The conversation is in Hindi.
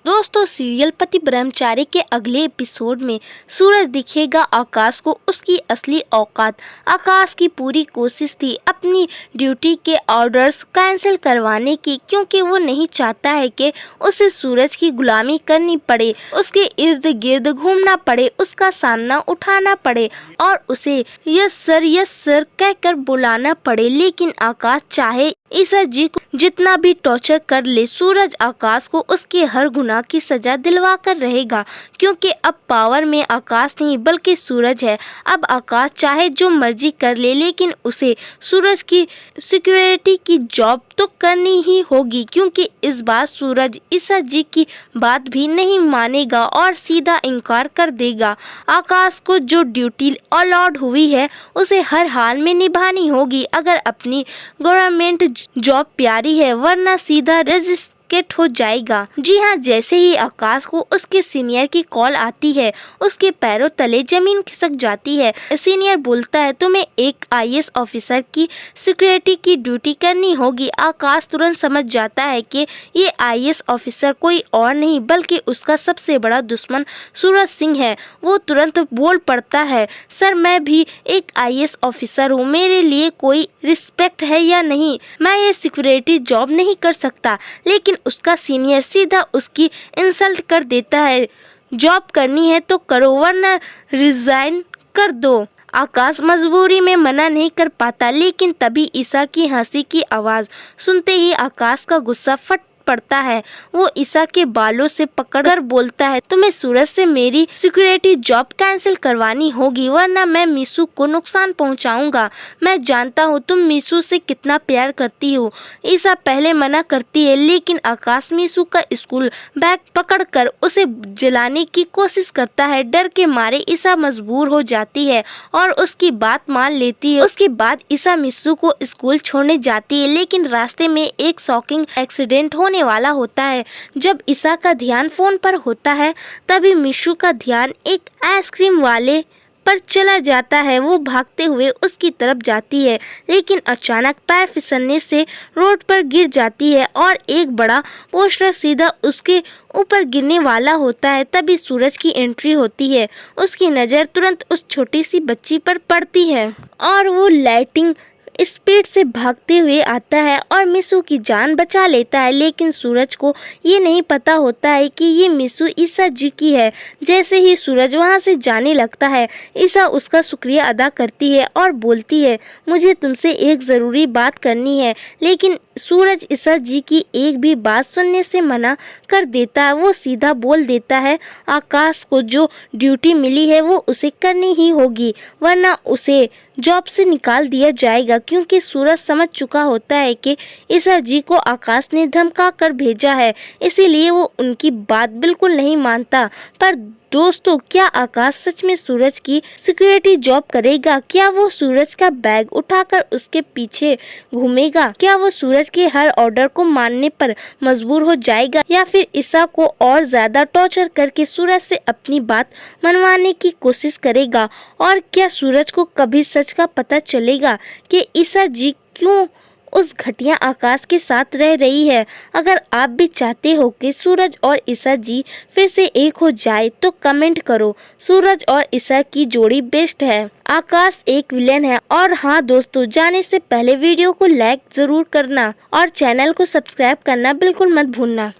दोस्तों, सीरियल पति ब्रह्मचारी के अगले एपिसोड में सूरज दिखेगा आकाश को उसकी असली औकात। आकाश की पूरी कोशिश थी अपनी ड्यूटी के ऑर्डर्स कैंसिल करवाने की, क्योंकि वो नहीं चाहता है कि उसे सूरज की गुलामी करनी पड़े, उसके इर्द गिर्द घूमना पड़े, उसका सामना उठाना पड़े और उसे यस सर कहकर बुलाना पड़े। लेकिन आकाश चाहे ईसा जी को जितना भी टॉर्चर कर ले, सूरज आकाश को उसके हर गुनाह की सजा दिलवा कर रहेगा, क्योंकि अब पावर में आकाश नहीं बल्कि सूरज है। अब आकाश चाहे जो मर्जी कर ले, लेकिन उसे सूरज की सिक्योरिटी की जॉब तो करनी ही होगी, क्योंकि इस बार सूरज ईसा जी की बात भी नहीं मानेगा और सीधा इनकार कर देगा। आकाश को जो ड्यूटी अलॉट हुई है उसे हर हाल में निभानी होगी, अगर अपनी गवर्नमेंट जॉब प्यारी है, वरना सीधा रजिस्ट्रेट हो जाएगा। जी हाँ, जैसे ही आकाश को उसके सीनियर की कॉल आती है, उसके पैरों तले जमीन खिसक जाती है। सीनियर बोलता है, तुम्हें एक आईएएस ऑफिसर की सिक्योरिटी की ड्यूटी करनी होगी। आकाश तुरंत समझ जाता है कि ये आईएएस ऑफिसर कोई और नहीं बल्कि उसका सबसे बड़ा दुश्मन सूरज सिंह है। वो तुरंत बोल पड़ता है, सर मैं भी एक आईएएस ऑफिसर हूँ, मेरे लिए कोई रिस्पेक्ट है या नहीं? मैं ये सिक्योरिटी जॉब नहीं कर सकता। लेकिन उसका सीनियर सीधा उसकी इंसल्ट कर देता है, जॉब करनी है तो करो वरना रिजाइन कर दो। आकाश मजबूरी में मना नहीं कर पाता, लेकिन तभी ईसा की हंसी की आवाज सुनते ही आकाश का गुस्सा फट पड़ता है। वो ईसा के बालों से पकड़कर बोलता है, तुम्हें सूरज से मेरी सिक्योरिटी जॉब कैंसिल करवानी होगी, वरना मैं मीसू को नुकसान पहुंचाऊंगा। मैं जानता हूँ तुम मीसू से कितना प्यार करती हो। ईसा पहले मना करती है, लेकिन आकाश मीसू का स्कूल बैग पकड़कर उसे जलाने की कोशिश करता है। डर के मारे ईसा मजबूर हो जाती है और उसकी बात मान लेती है। उसके बाद ईसा मीसू को स्कूल छोड़ने जाती है, लेकिन रास्ते में एक शॉकिंग एक्सीडेंट होने वाला होता है। जब ईसा का ध्यान फोन पर होता है, तभी मीशू का ध्यान एक आइसक्रीम वाले पर चला जाता है। वो भागते हुए उसकी तरफ जाती है, लेकिन अचानक पैर फिसलने से रोड पर गिर जाती है और एक बड़ा पोस्टर सीधा उसके ऊपर गिरने वाला होता है। तभी सूरज की एंट्री होती है। उसकी नज़र तुरंत उस छोटी सी बच्ची पर पड़ती है और वो लाइटिंग स्पीड से भागते हुए आता है और मिसू की जान बचा लेता है। लेकिन सूरज को ये नहीं पता होता है कि ये मिसू ईसा जी की है। जैसे ही सूरज वहाँ से जाने लगता है, ईसा उसका शुक्रिया अदा करती है और बोलती है, मुझे तुमसे एक ज़रूरी बात करनी है। लेकिन सूरज ईसा जी की एक भी बात सुनने से मना कर देता है। वो सीधा बोल देता है, आकाश को जो ड्यूटी मिली है वो उसे करनी ही होगी, वरना उसे जॉब से निकाल दिया जाएगा, क्योंकि सूरज समझ चुका होता है कि ईसा जी को आकाश ने धमका कर भेजा है। इसीलिए वो उनकी बात बिल्कुल नहीं मानता। पर दोस्तों, क्या आकाश सच में सूरज की सिक्योरिटी जॉब करेगा? क्या वो सूरज का बैग उठाकर उसके पीछे घूमेगा? क्या वो सूरज के हर ऑर्डर को मानने पर मजबूर हो जाएगा, या फिर ईसा को और ज्यादा टॉर्चर करके सूरज से अपनी बात मनवाने की कोशिश करेगा? और क्या सूरज को कभी सच का पता चलेगा कि ईसा जी क्यों उस घटिया आकाश के साथ रह रही है? अगर आप भी चाहते हो कि सूरज और ईसा जी फिर से एक हो जाए, तो कमेंट करो। सूरज और ईसा की जोड़ी बेस्ट है, आकाश एक विलेन है। और हाँ दोस्तों, जाने से पहले वीडियो को लाइक जरूर करना और चैनल को सब्सक्राइब करना बिल्कुल मत भूलना।